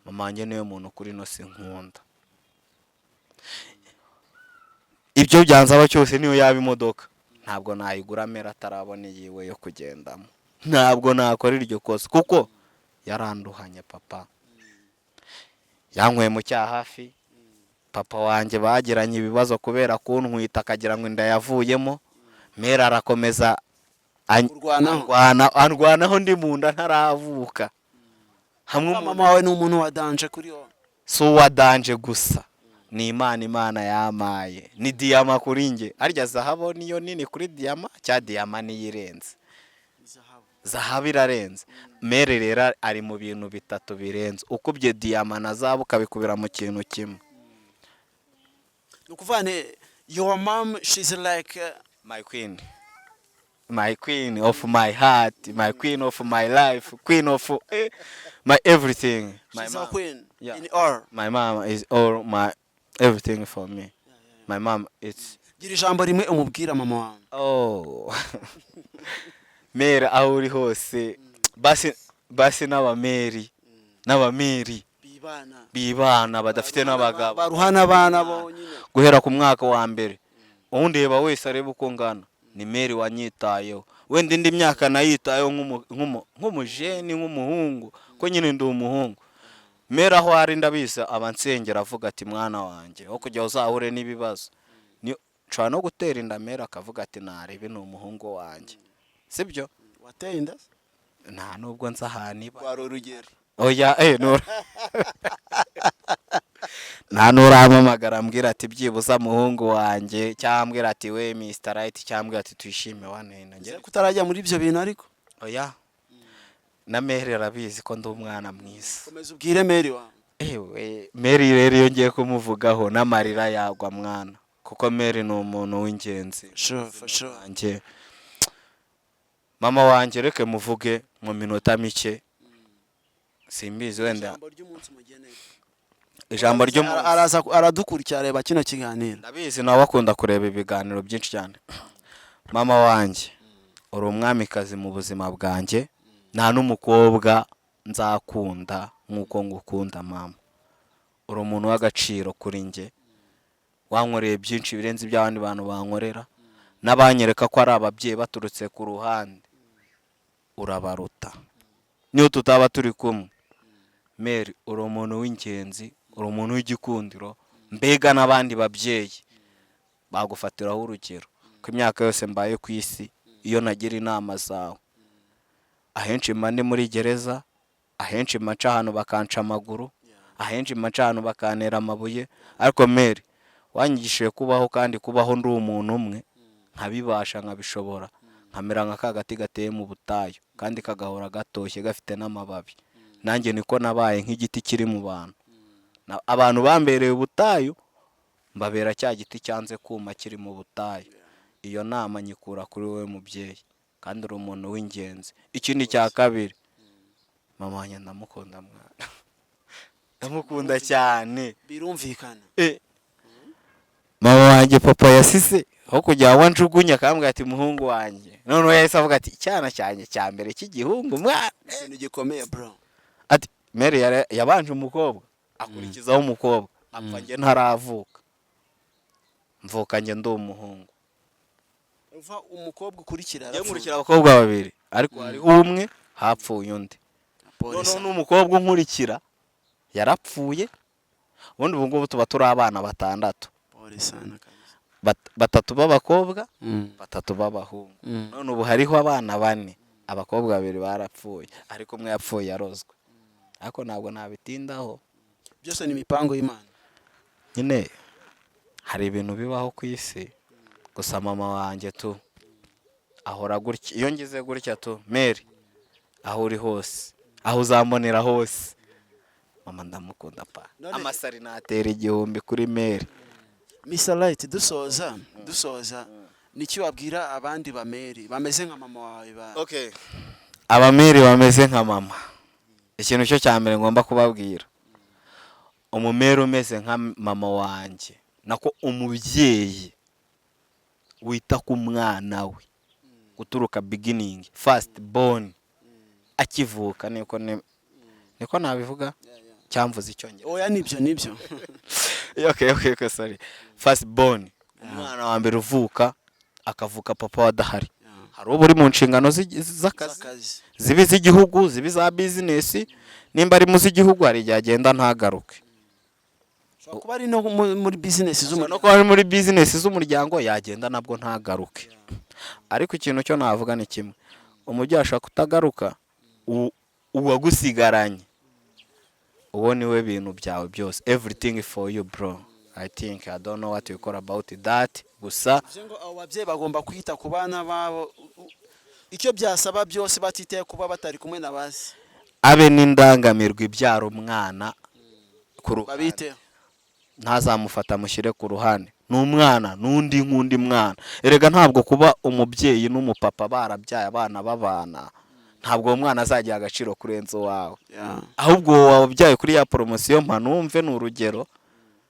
mama wanjye niyo muntu kuri no sinkunda ibyo byanzaba cyose niyo yaba imodoka ntabwo nayigura Mary atarabona yiwe yo kugendamo ntabwo nakora iryo kosa kuko yaranduhanye papa yankweye mu cyahafi papa wanjye bagiranye ibibazo kubera kuntwita akagira ngo inda yavuyemo Mera arakomeza Kurwanaho. andwanaho ndi mu nda ntaravuka. Hamwe Mama wawe ni umuntu wa danje kuri wowe. si uwa danje gusa, ni Imana yamaye, ni diyama kuri nge. Arya zahabu niyo nini kuri diyama, cya diyama niyo irenze, zahabu irarenze. Mere rero ari mu bintu bitatu birenze, ukubye diyama na zahabu ukabikubira mu kintu kimwe. Ni ukuvuga ni your mom, she's like My queen of my heart, my queen of my life, queen of my everything. My she's a mom, queen yeah. in all. My mom is all my everything for me. My mom is Gira ijambo rimwe umubwira mama wawe. oh Mere aho uri hose, basi n'abameri bibana badafite n'abagabo, Baruhana abana bonyine. guhera ku mwaka wa mbere. Undeba wese areba uko ngana, ni Meri wanyitayeho. Wenda indi myaka nayitayeho nk'umujeni, nk'umuhungu, ko nyine ndi umuhungu. Meri aho ari ndabiza abansengera avuga ati mwana wanjye aho kujya uzahure n'ibibazo. Nshobora no gutera inda Meri akavuga ati narebe ni umuhungu wanjye, sibyo? Wateye inda? Nta nubwo nza ahantu iba. Rwari urugero. Oya nta nuramamagara ambwira ati byibuza muhungu wanjye, cyangwa ambwira ati we Mr. Right, cyangwa ambwira ati twishime wanene. Ngiye kutarajya muri ibyo bintu ariko. Oya, na Meri arabizi ko ndi umwana mwiza. Komeza ubwire Meri wawe. Ewe Meri rero iyo ngiye kumuvugaho n'amarira yagwa mwana, kuko Meri ni umuntu w'ingenzi. Sure. Mama wanjye reke muvuge mu minota mike, simbizi wenda ijambo ry'umunsi. Aradukurikira areba kino kiganiro. Ndabizi nawe akunda kureba ibiganiro byinshi cyane. Mama wanjye uri umwamikazi mu buzima bwanjye, nta n'umukobwa nzakunda nk'uko ngukunda mama. Uri umuntu w'agaciro kuri nge, wankoreye byinshi birenze iby'abandi bantu bankorera, n'abanyereka ko ari ababyeyi baturutse ku ruhande. Urabaruta niyo tutaba turi kumwe. Meri uri umuntu w'ingenzi, uri umuntu w'igikundiro, mbega n'abandi babyeyi bagufatiraho urugero. Ko imyaka yose mbaye ku isi, iyo nagira inama zawe, ahenshi mba ndi muri gereza, ahenshi maca ahantu bakanca amaguru, ahenshi maca ahantu bakantera amabuye. Ariko Meri wanyigishije kubaho, kandi kubaho ndi umuntu umwe nkabibasha nkabishobora, nkamera nka kagati gateye mu butayu kandi kagahora gatoshye gafite n'amababi. Nanjye niko nabaye nk'igiti kiri mu bantu. Abantu bambereye ubutayu, mbabera cya giti cyanze kuma kiri mu butayu. Iyo nama nyikura kuri wowe mubyeyi, kandi uri umuntu w'ingenzi. Ikindi cya kabiri, mama wanjye ndamukunda mwana. Ndamukunda cyane. Birumvikana. Mama wanjye papa yasize aho kujya wanjugunya akambwira ati muhungu wanjye. None yahise avuga ati cyana cyanjye cya mbere cy'igihungu mwana. Ikintu gikomeye bro. Ati Meri yabanje umukobwa, akurikizaho umukobwa, apfa nge ntaravuka. Mvuka nge ndi umuhungu. Uva umukobwa ukurikira. Nkurikira abakobwa babiri, ariko hari umwe hapfuye undi. None n'umukobwa unkurikira yarapfuye. Ubundi ubu ngubu tuba turi abana batandatu. Batatu b'abakobwa, batatu b'abahungu. None ubu hariho abana bane, abakobwa babiri barapfuye, ariko umwe yapfuye yarozwe. Ariko ntabwo nabitindaho, byose ni imipango y'Imana. Nyine hari ibintu bibaho ku isi. Gusa mama wanjye tu ahora gutya, iyo ngize gutya tu Meri aho uri hose, aho uzambonera hose, mama ndamukunda pa. Amasari natera igihumbi kuri Meri. Mr. Right, dusoza niki wabwira abandi ba Meri bameze nka mama wawe ba? Okay, aba Meri bameze nka mama, ikintu cyo cyambere ngomba kubabwira, umumeri umeze nka mama wanjye, nako umubyeyi wita ku mwana we guturuka beginning, first born, akivuka. Niko nabivuga cyamvuze icyongereza. Oya nibyo. Okay, sorry. First born, umwana wa mbere uvuka, akavuka papa wadahari. Hari ubu uri mu nshingano z'akazi, zibi z'igihugu, zibi za business. Nimba ari mu z'igihugu hari igihe agenda ntagaruke. kuba ari no muri business no z'umuryango. kuba ari muri business z'umuryango yagenda nabwo ntagaruke. Ariko ikintu cyo navuga ni kimwe, umubyeyi ashaka kutagaruka, uwagusigaranye uwo niwe bintu byawe byose, everything for you bro. I think I don't know what you call about that. Gusa ngo abo babyeyi bagomba kwita ku bana babo icyo byasaba byose batitaye kuba batari kumwe na basi. abe n'indangamirwa ibyara umwana ku ruhande, Babiteho. ntazamufata mushyire ku ruhande. N'umwana n'undi nk'undi mwana. Erega ntabwo kuba umubyeyi n'umupapa barabyaye abana babana, ntabwo uwo mwana azagira agaciro kurenza uwawe. Ahubwo wabyaye kuri ya poromosiyo mpanumve ni urugero,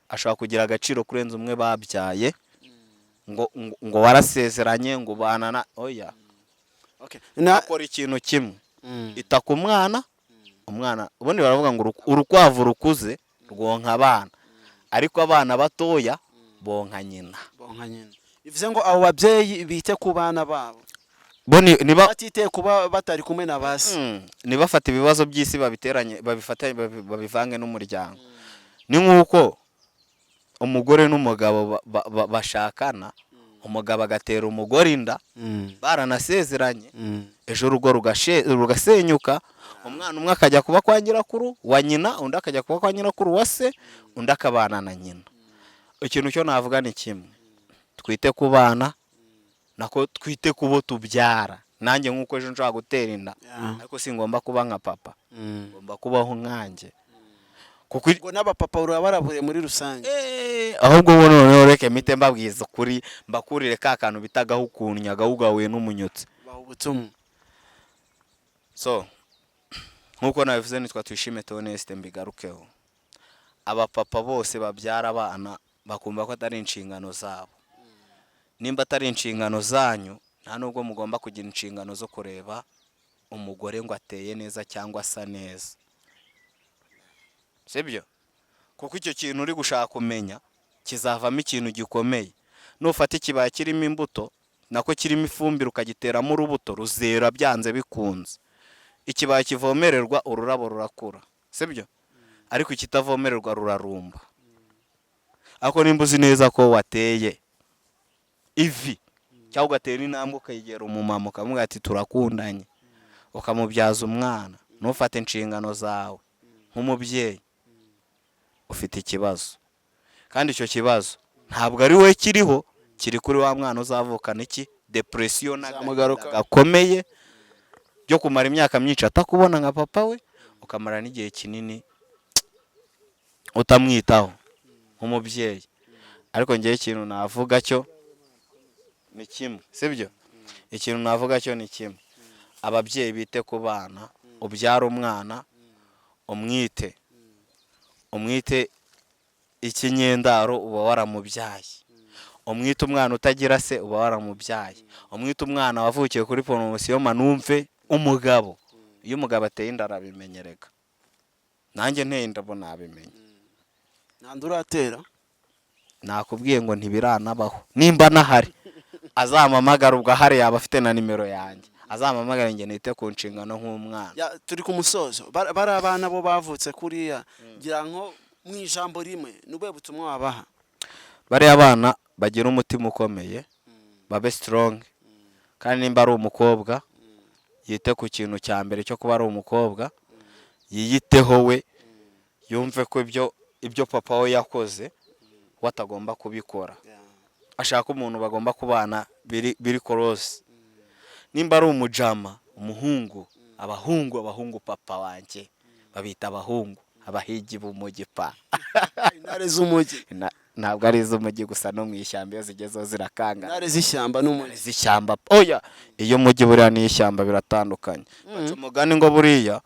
ashobora kugira agaciro kurenza umwe babyaye ngo warasezeranye ngo banana. Oya, nakora ikintu kimwe, ita ku mwana. Umwana ubundi baravuga ngo urukwavu rukuze rwonka abana, ariko abana batoya bonka nyina. Bivuze ngo abo babyeyi bite ku bana babo, niba batitaye kuba batari kumwe na basi. Nibafata ibibazo by'isi babiteranye babivange n'umuryango. Ni nk'uko umugore n'umugabo bashakana, umugabo agatera umugore inda, baranasezeranye, ejo urugo rugasenyuka, umwana umwe akajya kuba kwa nyirakuru wa nyina, undi akajya kuba kwa nyirakuru wa se, undi akabana na nyina. Ikintu cyo navuga ni kimwe, twite ku bana, nako twite ku bo tubyara. Nanjye nk'uko ejo nshobora gutera inda, ariko singomba kuba nka papa, ngomba kubaho nkanjye. Kuko ngo n'abapapa barabure muri rusange. Ahubwo ubu noneho reke mite mbabwiza kuri mbakurire ka kantu bitagaho ukunya gahugawe n'umunyotsi. Bahubutumwe. So nkuko nabivuze nitwa Tuyishime Theoneste, mbigarukeho. Abapapa bose babyara abana bakumva ko atari inshingano zabo. Nimba atari inshingano zanyu, nta nubwo mugomba kugira inshingano zo kureba umugore ngo ateye neza cyangwa asa neza. Sibyo? Kuko icyo kintu uri gushaka kumenya kizavamo ikintu gikomeye. Nufata ikibaya kirimo imbuto, nako kirimo ifumbire ukagiteramo urubuto, ruzera byanze bikunze. Ikibaya kivomererwa ururabo rurakura. Sibyo? Ariko ikitavomererwa rurarumba. Ako nimba uzi neza ko wateye ivi, cyangwa ugatera intambwe ukayigera umumama ukamubwira ati turakundanye, ukamubyaza umwana, nufate inshingano zawe nk'umubyeyi, ufite ikibazo. Kandi icyo kibazo ntabwo ari we kiriho, kiri kuri wa mwana uzavukana iki, depression gakomeye byo kumara imyaka myinshi atakubona nka papa we, ukamara n'igihe kinini utamwitaho nk'umubyeyi. Ariko ngiye ikintu navuga cyo ni kimwe, sibyo? Ikintu navuga cyo ni kimwe, ababyeyi bite ku bana, ubyara umwana umwite ikinyendaro, uba waramubyaye. Umwite umwana utagira se, uba waramubyaye. Umwite umwana wavukiye kuri poromosiyo manumve umugabo. Iyo umugabo ateye inda arabimenyereka. Nanjye nteye inda bo nabimenye. Ntanduratera. Nakubwiye ngo ntibiranabaho. Nimba nahari azamamagara, ubwo ahari yaba afite na nimero yanjye, azamamagara nge nite ku nshingano nk'umwana. Turi ku musozo. Bari abana bo bavutse kuriya, gira nko mu ijambo rimwe nubwe butumwa wabaha. Bari abana bagira umutima ukomeye, babe strong. Kandi nimba ari umukobwa, yite ku kintu cya mbere cyo kuba ari umukobwa, yiyiteho we, yumve ko ibyo papa we yakoze watagomba kubikora. Ashaka umuntu bagomba kubana biri close. Nimba ari umujama, umuhungu, abahungu papa wanje babita abahungu, abahigi b'umujyi pa. Intare z'umujyi. Ntabwo ari iz'umujyi gusa, no mu ishyamba iyo zigezeho zirakanga. Intare z'ishyamba n'umujyi. Z'ishyamba. Oya, iyo umujyi buriya n'ishyamba biratandukanye. Baca umugani ngo buriya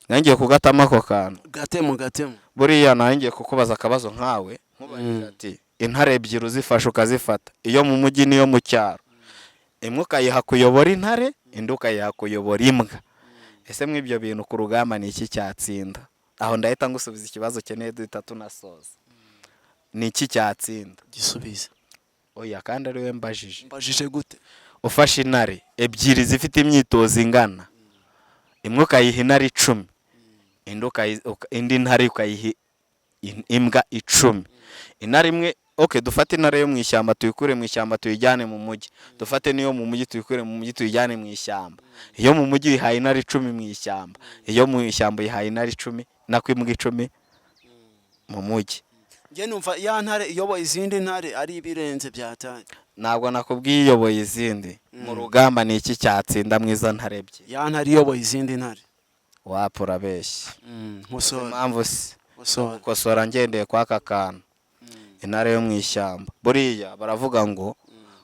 nangiye kugatama ako kantu. Gatemu. Buriya nangiye kukubaza akabazo nkawe, nkubaza ati intare ebyiri uzifasha ukazifata, iyo mu mujyi n'iyo mu cyaro, imwe ukayiha kuyobora intare, indi ukayiha kuyobora imbwa. Ese mw'ibyo bintu ku rugamba ni iki cyatsinda? Aho ndahita ngusubiza ikibazo keneye duhita tunasoza. Ni iki cyatsinda? Gisubize. Oya, kandi ari we mbajije. Mbajije gute? Ufashe intare ebyiri zifite imyitozo ingana, imwe ukayiha intare 10, indi ntare ukayiha imbwa 10. Intare imwe okay, dufate intare yo mu ishyamba tuyikure mu ishyamba tuyijyane mu mujyi, dufate niyo mu mujyi tuyikure mu mujyi tuyijyane mu ishyamba. Iyo mu mujyi ihaye intare 10 mu ishyamba, iyo mu ishyamba ihaye intare 10 nako imbwa 10 mu mujyi. Nge numva ya ntare iyoboye izindi ntare ari ibirenze byataye. Ntabwo nakubwiye iyoboye izindi. Mu rugamba ni iki cyatsinda mwiza ntare ebyiri? Ya ntare iyoboye izindi ntare. Wapura beshya. Nkosora. Impamvu se Nkosora. kosora ngendeye kwa kakana. Intare yo mu ishyamba. Buriya baravuga ngo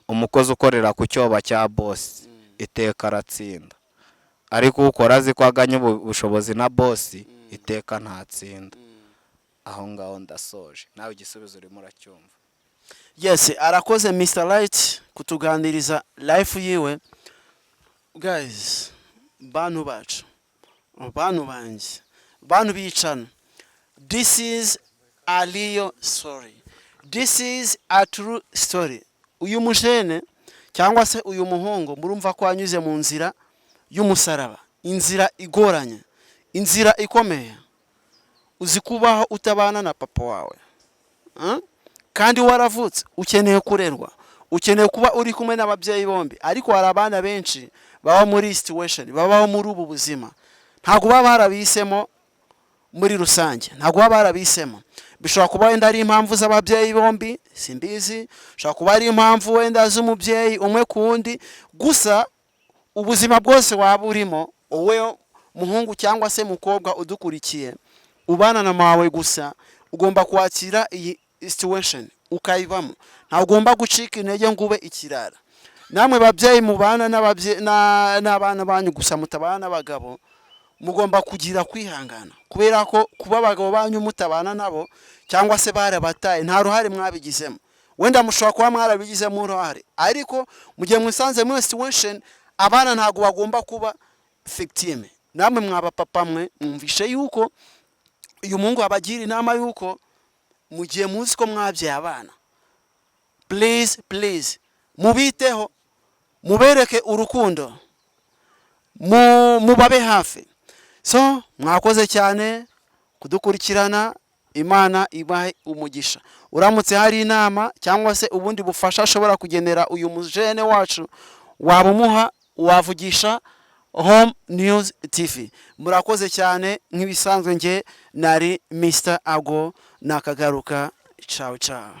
umukozi ukorera ku cyoba cya boss iteka aratsinda. Ariko ukora azi ko aganye ubushobozi na boss iteka ntatsinda. Aho ngaho ndasoje. Nawe igisubizo urimo uracyumva. Yes, arakoze Mr. Light kutuganiriza life yiwe. Guys, bantu bacu, bantu banje, bantu bicana. This is a real story. This is a true story. Uyu mujene cyangwa se uyu muhungu murumva ko anyuze mu nzira y'umusaraba, inzira igoranye, inzira ikomeye. Uzi kubaho utabana na papa wawe, kandi waravutse ukeneye kurerwa, ukeneye kuba uri kumwe n'ababyeyi bombi, ariko hari abana benshi baba muri situation, babaho muri ubu buzima, ntabwo baba barabisemo muri rusange, ntabwo baba barabisemo. Bishobora kuba wenda ari impamvu z'ababyeyi bombi, simbizi, bishobora kuba ari impamvu wenda z'umubyeyi umwe ku wundi, gusa ubuzima bwose waba urimo, wowe muhungu cyangwa se mukobwa udukurikiye, ubana na mawe gusa, ugomba kwakira iyi situation ukayibamo. Nta ugomba gucika intege ngo ube ikirara. Namwe babyeyi mubana n'abana banyu gusa mutabana n'abagabo, mugomba kugira kwihangana, kubera ko kuba abagabo banyu mutabana nabo cyangwa se barabataye nta ruhare mwabigizemo. Wenda mushobora kuba mwarabigizemo uruhare, ariko mu gihe mwisanze muri situation, abana ntago bagomba kuba victime. Namwe mwaba papa mwe mwumvishe yuko uyu Mungu abagira inama yuko mu gihe muzi ko mwabyaye abana, please mubiteho, mubereke urukundo, mubabe hafi. So mwakoze cyane kudukurikirana, Imana ibahe umugisha. Uramutse hari inama cyangwa se ubundi bufasha ashobora kugenera uyu mujene wacu, wabumuha, wavugisha Home News TV. Murakoze cyane, nk'ibisanzwe nge nari Mr. Ago, nakagaruka. Ciao ciao.